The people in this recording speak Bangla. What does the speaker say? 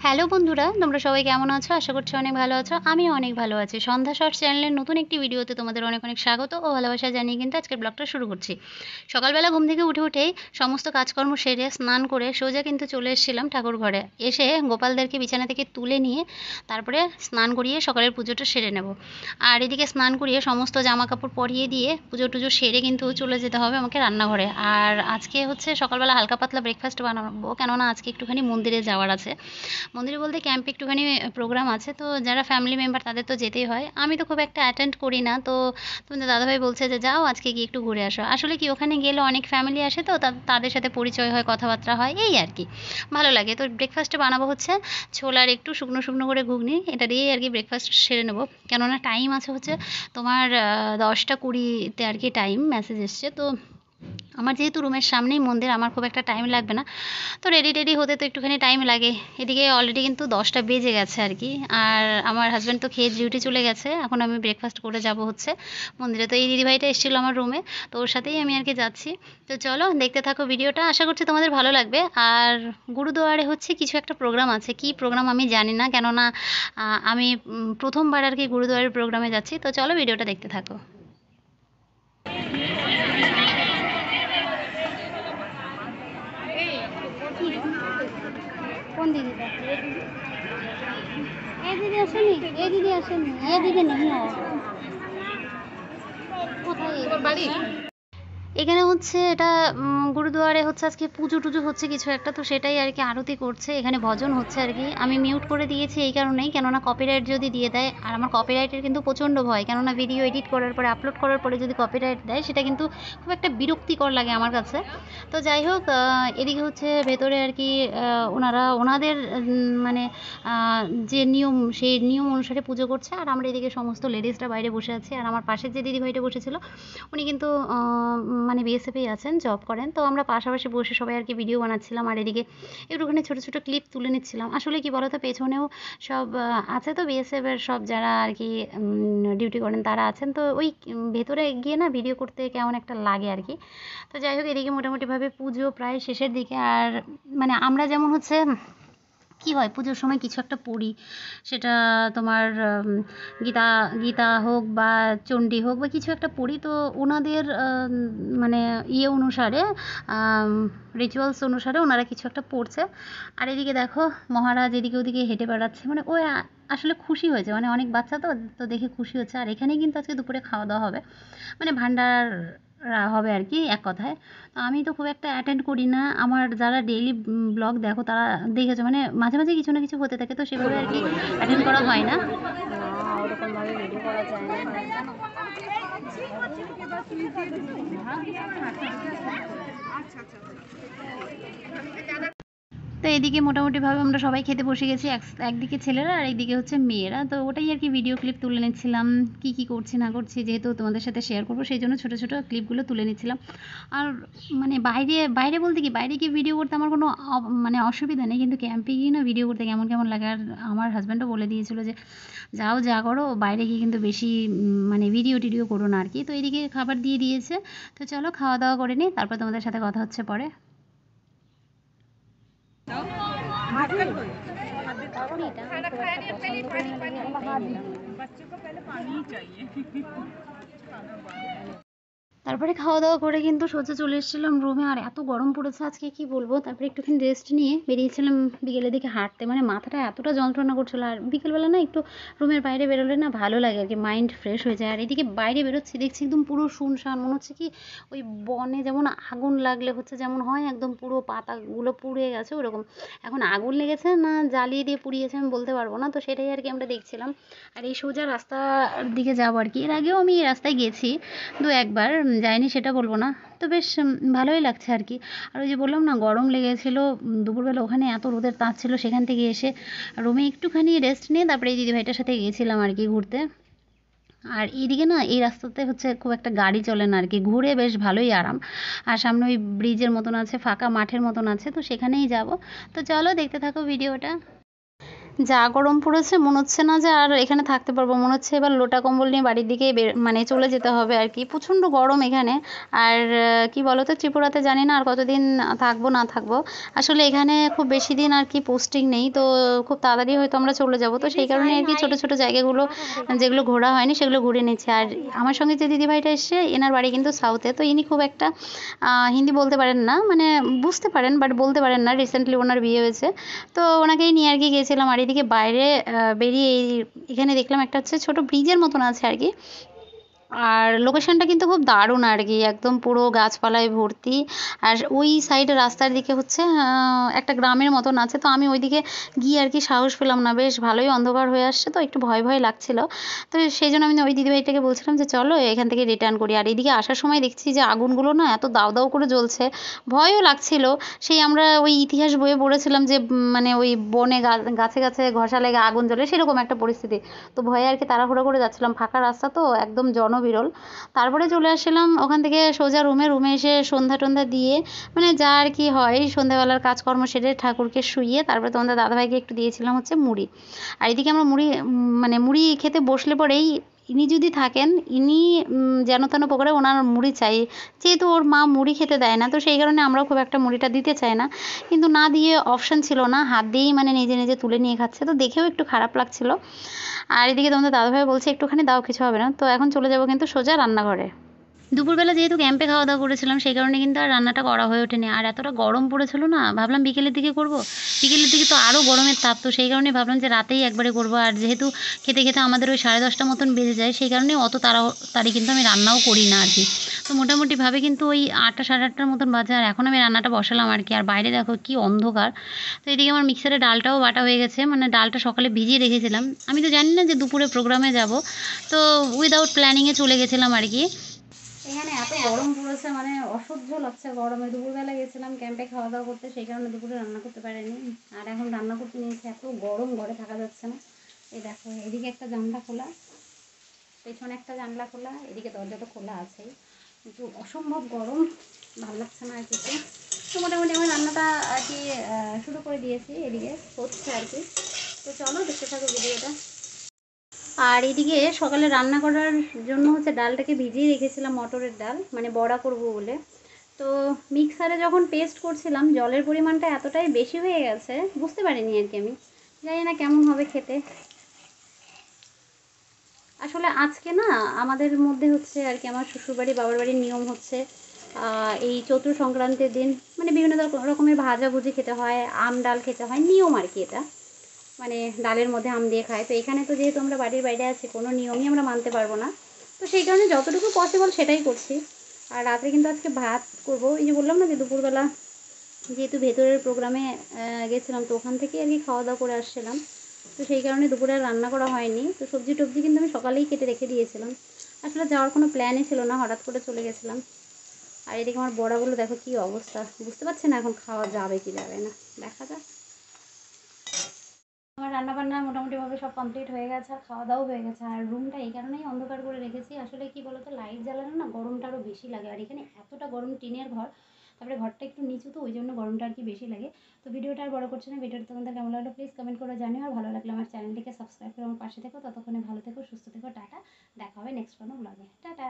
হ্যালো বন্ধুরা, তোমরা সবাই কেমন আছো? আশা করছি অনেক ভালো আছো। আমিও অনেক ভালো আছি। সন্ধ্যা শর্টস চ্যানেলের নতুন একটি ভিডিওতে তোমাদের অনেক অনেক স্বাগত ও ভালোবাসা জানিয়ে কিন্তু আজকের ব্লগটা শুরু করছি। সকালবেলা ঘুম থেকে উঠেই সমস্ত কাজকর্ম সেরে স্নান করে সোজা কিন্তু চলে এসেছিলাম ঠাকুর ঘরে। এসে গোপালদেরকে বিছানা থেকে তুলে নিয়ে তারপরে স্নান করিয়ে সকালের পুজোটা সেরে নেব। আর এদিকে স্নান করিয়ে সমস্ত জামা কাপড় পরিয়ে দিয়ে পুজো টুজো সেরে কিন্তু চলে যেতে হবে আমাকে রান্নাঘরে। আর আজকে হচ্ছে সকালবেলা হালকা পাতলা ব্রেকফাস্ট বানাবো, কেননা আজকে একটুখানি মন্দিরে যাওয়ার আছে। মন্দিরে বলতে ক্যাম্পে একটুখানি প্রোগ্রাম আছে, তো যারা ফ্যামিলি মেম্বার তাদের তো যেতেই হয়। আমি তো খুব একটা অ্যাটেন্ড করি না, তো তোমাদের দাদাভাই বলছে যে যাও আজকে গিয়ে একটু ঘুরে আসো। আসলে কি ওখানে গেলে অনেক ফ্যামিলি আসে, তো তাদের সাথে পরিচয় হয়, কথাবার্তা হয়, এই আর কি ভালো লাগে। তো ব্রেকফাস্টে বানাবো হচ্ছে ছোলার একটু শুকনো শুকনো করে ঘুগনি, এটা দিয়েই আর কি ব্রেকফাস্ট সেরে নেবো। কেননা টাইম আছে হচ্ছে তোমার 10টা 20-তে আর কি টাইম মেসেজ এসছে। তো আমার যেহেতু রুমের সামনেই মন্দির, আমার খুব একটা টাইম লাগবে না। তো রেডি টেডি হতে তো একটুখানি টাইম লাগে। এদিকে অলরেডি কিন্তু 10টা বেজে গেছে আর কি। আর আমার হাজব্যান্ড তো খেয়ে ডিউটি চলে গেছে, এখন আমি ব্রেকফাস্ট করে যাব হচ্ছে মন্দিরে। তো এই দিদিভাইটা এসেছিলো আমার রুমে, তো ওর সাথেই আমি আর কি যাচ্ছি। তো চলো দেখতে থাকো ভিডিওটা, আশা করছি তোমাদের ভালো লাগবে। আর গুরুদুয়ারে হচ্ছে কিছু একটা প্রোগ্রাম আছে, কি প্রোগ্রাম আমি জানি না, কেননা আমি প্রথমবার আর কি গুরুদুয়ারের প্রোগ্রামে যাচ্ছি। তো চলো ভিডিওটা দেখতে থাকো। কোন দিদিটা? এই দিদি আসেনি, এই দিদি আসেনি, এই দিদি নেই। কোথায়? এখানে হচ্ছে এটা গুরুদুয়ারে হচ্ছে আজকে পুজো টুজো হচ্ছে কিছু একটা, তো সেটাই আর কি আরতি করছে, এখানে ভজন হচ্ছে আর কি। আমি মিউট করে দিয়েছি এই কারণেই, কেননা কপিরাইট যদি দিয়ে দেয়, আর আমার কপিরাইটের কিন্তু প্রচণ্ড ভয়, কেননা ভিডিও এডিট করার পরে আপলোড করার পরে যদি কপিরাইট দেয় সেটা কিন্তু খুব একটা বিরক্তিকর লাগে আমার কাছে। তো যাই হোক, এদিকে হচ্ছে ভেতরে আর কি ওনাদের মানে যে নিয়ম, সেই নিয়ম অনুসারে পুজো করছে। আর আমরা এদিকে সমস্ত লেডিসরা বাইরে বসে আছি। আর আমার পাশের যে দিদিভাইটা বসেছিল উনি কিন্তু মানে বিএসএফেই আছেন, জব করেন। তো আমরা পাশাপাশি বসে সবাই আর কি ভিডিও বানাচ্ছিলাম, আর এদিকে একটুখানি ছোটো ছোটো ক্লিপ তুলে নিচ্ছিলাম। আসলে কি বলো তো, পেছনেও সব আছে তো বিএসএফের সব যারা আর কি ডিউটি করেন তারা আছেন। তো ওই ভেতরে গিয়ে না ভিডিও করতে কেমন একটা লাগে আর কি। তো যাই হোক, এদিকে মোটামুটিভাবে পুজো প্রায় শেষের দিকে। আর মানে আমরা যেমন হচ্ছে কি হয় পুজোর সময় কিছু একটা পড়ি, সেটা তোমার গীতা গীতা হোক বা চণ্ডী হোক বা কিছু একটা পড়ি। তো ওনাদের মানে ইয়ে অনুসারে, রিচুয়ালস অনুসারে ওনারা কিছু একটা পড়ছে। আর এদিকে দেখো মহারাজ এদিকে ওদিকে হেঁটে বেড়াচ্ছে, মানে ও আসলে খুশি হয়েছে, মানে অনেক বাচ্চা তো তো দেখে খুশি হচ্ছে। আর এখানেই কিন্তু আজকে দুপুরে খাওয়া দাওয়া হবে, মানে ভান্ডার হবে আর কি এক কথায়। আমি তো খুব একটা অ্যাটেন্ড করি না, আমার যারা ডেইলি ব্লগ দেখো তারা দেখেছো, মানে মাঝে মাঝে কিছু না কিছু হতে থাকে, তো সেভাবে আর কি অ্যাটেন্ড করা হয় না। ওরকমভাবে ভিডিও করা যায় না। তো এদিকে মোটামুটিভাবে আমরা সবাই খেতে বসে গেছি, একদিকে ছেলেরা আর একদিকে হচ্ছে মেয়েরা। তো ওটাই আর কি ভিডিও ক্লিপ তুলে নিচ্ছিলাম, কি কি করছি না করছি, যেহেতু তোমাদের সাথে শেয়ার করবো সেই জন্য ছোটো ছোটো ক্লিপগুলো তুলে নিচ্ছিলাম। আর মানে বাইরে বাইরে বলতে কি, বাইরে গিয়ে ভিডিও করতে আমার কোনো মানে অসুবিধা নেই, কিন্তু ক্যাম্পে গিয়ে না ভিডিও করতে কেমন কেমন লাগে। আর আমার হাজব্যান্ডও বলে দিয়েছিলো যে যাও যা করো, বাইরে গিয়ে কিন্তু বেশি মানে ভিডিও টিডিও করো না আর কি। তো এদিকে খাবার দিয়ে দিয়েছে, তো চলো খাওয়া দাওয়া করে নিই, তারপর তোমাদের সাথে কথা হচ্ছে পরে। बच्चे को पहले पानी ही चाहिए। তারপরে খাওয়া দাওয়া করে কিন্তু সোজা চলে এসেছিলাম রুমে। আর এত গরম পড়েছে আজকে কি বলবো। তারপরে একটুখানি রেস্ট নিয়ে বেরিয়েছিলাম বিকেলের দিকে হাঁটতে, মানে মাথাটা এতটা যন্ত্রণা করছিলো। আর বিকেলবেলা না একটু রুমের বাইরে বেরোলে না ভালো লাগে আর কি, মাইন্ড ফ্রেশ হয়ে যায়। আর এদিকে বাইরে বেরোচ্ছি দেখছি একদম পুরো শুনশান, মনে হচ্ছে কি ওই বনে যেমন আগুন লাগলে হচ্ছে যেমন হয়, একদম পুরো পাতাগুলো পুড়ে গেছে ওরকম। এখন আগুন লেগেছে না জ্বালিয়ে দিয়ে পুড়িয়েছে আমি বলতে পারবো না, তো সেটাই আর কি আমরা দেখছিলাম। আর এই সোজা রাস্তার দিকে যাবো আর কি। এর আগেও আমি এই রাস্তায় গেছি দু একবার, যাইনি সেটা বলবো না। তো বেশ ভালোই লাগছে আর কি। আর ওই যে বললাম না গরম লেগেছিলো দুপুরবেলা, ওখানে এত রোদের তাপ ছিল, সেখান থেকে এসে রুমে একটুখানি রেস্ট নিয়ে তারপরে এই দিদিভাইটার সাথে গিয়েছিলাম আর কি ঘুরতে। আর এইদিকে না এই রাস্তাতে হচ্ছে খুব একটা গাড়ি চলে না আর কি, ঘুরে বেশ ভালোই আরাম। আর সামনে ওই ব্রিজের মতন আছে, ফাঁকা মাঠের মতন আছে, তো সেখানেই যাব। তো চলো দেখতে থাকো ভিডিওটা। যা গরম পড়েছে মনে হচ্ছে না যে আর এখানে থাকতে পারবো, মনে হচ্ছে এবার লোটা কম্বল নিয়ে বাড়ির দিকে মানে চলে যেতে হবে আর কি। প্রচণ্ড গরম এখানে। আর কি বলতো, ত্রিপুরাতে জানি না আর কতদিন থাকবো না থাকবো। আসলে এখানে খুব বেশি দিন আর কি পোস্টিং নেই, তো খুব তাড়াতাড়ি হয়তো আমরা চলে যাব। তো সেই কারণে আর কি ছোটো ছোটো জায়গাগুলো যেগুলো ঘোরা হয়নি সেগুলো ঘুরে নিচ্ছি। আর আমার সঙ্গে যে দিদিভাইটা এসছে এনার বাড়ি কিন্তু সাউথে, তো ইনি খুব একটা হিন্দি বলতে পারেন না, মানে বুঝতে পারেন বাট বলতে পারেন না। রিসেন্টলি ওনার বিয়ে হয়েছে, তো ওনাকেই নিয়ে আর কি গেছিলাম। আর এদিকে বাইরে বেরিয়ে এখানে দেখলাম একটা হচ্ছে ছোট ব্রিজের মতন আছে আর কি। আর লোকেশনটা কিন্তু খুব দারুণ আর কি, একদম পুরো গাছপালায় ভর্তি। আর ওই সাইডে রাস্তার দিকে হচ্ছে একটা গ্রামের মতন আছে, তো আমি ওইদিকে গিয়ে আর কি সাহস পেলাম না, বেশ ভালোই অন্ধকার হয়ে আসছে, তো একটু ভয় ভয় লাগছিল। তো সেই জন্য আমি ওই দিদিভাইটাকে বলছিলাম যে চলো এখান থেকে রিটার্ন করি। আর এদিকে আসার সময় দেখছি যে আগুনগুলো না এত দাউ দাউ করে জ্বলছে, ভয়ও লাগছিল। সেই আমরা ওই ইতিহাস বইয়ে পড়েছিলাম যে মানে ওই বনে গাছে গাছে ঘষা লেগে আগুন জ্বলে, সেরকম একটা পরিস্থিতি। তো ভয়ে আর কি তাড়াহুড়ো করে যাচ্ছিলাম, ফাঁকা রাস্তা তো একদম জনবিরল। তারপরে চলে আসলাম ওখান থেকে সোজা রুমে এসে সন্ধ্যা টন্ধ্যা দিয়ে মানে যা আর কি হয় সন্ধ্যাবেলার কাজকর্ম সেরে ঠাকুরকে শুইয়ে তারপরে তোমাদের দাদাভাইকে একটু দিয়েছিলাম হচ্ছে মুড়ি। আর এদিকে আমরা মানে মুড়ি খেতে বসলে পরেই ইনি যদি থাকেন, ইনি যেন তেন প্রকারে ওনার মুড়ি চাই, যেহেতু ওর মা মুড়ি খেতে দেয় না, তো সেই কারণে আমরাও খুব একটা মুড়িটা দিতে চাই না। কিন্তু না দিয়ে অপশন ছিল না, হাত দিয়েই মানে নিজে নিজে তুলে নিয়ে খাচ্ছে, তো দেখেও একটু খারাপ লাগছিল। আর এদিকে তোমাদের দাদাভাই বলছে একটুখানি দাও, কিছু হবে না। তো এখন চলে যাবো কিন্তু সোজা রান্নাঘরে। দুপুরবেলা যেহেতু ক্যাম্পে খাওয়া দাওয়া করেছিলাম সেই কারণে কিন্তু আর রান্নাটা করা হয়ে ওঠেনি। আর এতটা গরম পড়েছিল না, ভাবলাম বিকেলের দিকে করব। বিকেলের দিকে তো আরও গরমের তাপ, তো সেই কারণে ভাবলাম যে রাতেই একবারে করব। আর যেহেতু খেতে খেতে আমাদের ওই 10:30 মতন বেজে যায়, সেই কারণে অত তাড়াতাড়ি কিন্তু আমি রান্নাও করি না আর কি। তো মোটামুটিভাবে কিন্তু ওই 8টা 8:30টার মতন বাজে, আর এখন আমি রান্নাটা বসালাম আর কি। আর বাইরে দেখো কি অন্ধকার। তো এদিকে আমার মিক্সারে ডালটাও বাটা হয়ে গেছে, মানে ডালটা সকালে ভিজিয়ে রেখেছিলাম। আমি তো জানি না যে দুপুরে প্রোগ্রামে যাব, তো উইদাউট প্ল্যানিংয়ে চলে গেছিলাম আর কি। এখানে এত গরম পড়েছে, মানে অসহ্য লাগছে গরমে। দুপুরবেলা গেছিলাম ক্যাম্পে খাওয়া দাওয়া করতে, সেই কারণে দুপুরে রান্না করতে পারিনি। আর এখন রান্না করতে নিয়েছি, এত গরম ঘরে থাকা যাচ্ছে না। এই দেখো এদিকে একটা জানলা খোলা, পেছনে একটা জানলা খোলা, এদিকে দরজা তো খোলা আছেই, কিন্তু অসম্ভব গরম, ভালো লাগছে না আর কিছু। তো মোটামুটি আমার রান্নাটা আর কি শুরু করে দিয়েছি, এদিকে হচ্ছে আর কি। তো চলো দেখতে থাকো ভিডিওটা। আর এদিকে সকালে রান্না করার জন্য হচ্ছে ডালটাকে ভিজিয়ে রেখেছিলাম, মটরের ডাল, মানে বড়া করব বলে। তো মিক্সারে যখন পেস্ট করছিলাম জলের পরিমাণটা এতটাই বেশি হয়ে গেছে, বুঝতে পারিনি আর কি। আমি জানি না কেমন হবে খেতে। আসলে আজকে না আমাদের মধ্যে হচ্ছে আর কি, আমার শ্বশুরবাড়ি বাবার বাড়ির নিয়ম হচ্ছে এই চৈত্র সংক্রান্তির দিন মানে বিভিন্ন রকমের ভাজাভুজি খেতে হয়, আম ডাল খেতে হয়, নিয়ম আর কি এটা। মানে ডালের মধ্যে আম দিয়ে খায়। তো এখানে তো যেহেতু আমরা বাড়ির বাইরে আছি, কোনো নিয়মই আমরা মানতে পারবো না, তো সেই কারণে যতটুকু পসিবল সেটাই করছি। আর রাত্রে কিন্তু আজকে ভাত করবো। এই যে বললাম না যে দুপুরবেলা যেহেতু ভেতরের প্রোগ্রামে গেছিলাম, তো ওখান থেকেই আর কি খাওয়া দাওয়া করে আসছিলাম, তো সেই কারণে দুপুরে আর রান্না করা হয়নি। তো সবজি টবজি কিন্তু আমি সকালেই কেটে রেখে দিয়েছিলাম, আসলে যাওয়ার কোনো প্ল্যানই ছিল না, হঠাৎ করে চলে গেছিলাম। আর এদিকে আমার বড়াগুলো দেখো কী অবস্থা, বুঝতে পারছি না এখন খাওয়া যাবে কি যাবে না, দেখা যাক। আমার রান্নাবান্না মোটামুটিভাবে সব কমপ্লিট হয়ে গেছে, আর খাওয়া দাওয়াও হয়ে গেছে। আর রুমটা এই কারণেই অন্ধকার করে রেখেছি, আসলে কি বলতো লাইট জ্বালানো না গরমটা আরও বেশি লাগে। আর এখানে এতটা গরম, টিনের ঘর, তারপরে ঘরটা একটু নিচু, তো ওই জন্য গরমটা আর কি বেশি লাগে। তো ভিডিওটা আর বড় করছি না, ভিডিওটা তোমাদের কেমন লাগলো প্লিজ কমেন্ট করে জানিও। আর ভালো লাগলে আমার চ্যানেলটিকে সাবস্ক্রাইব করে আমার পাশে থেকো। ততক্ষণে ভালো থেকো, সুস্থ থেকো, টাটা। দেখা হবে নেক্সট কোনো ব্লগে, টাটা।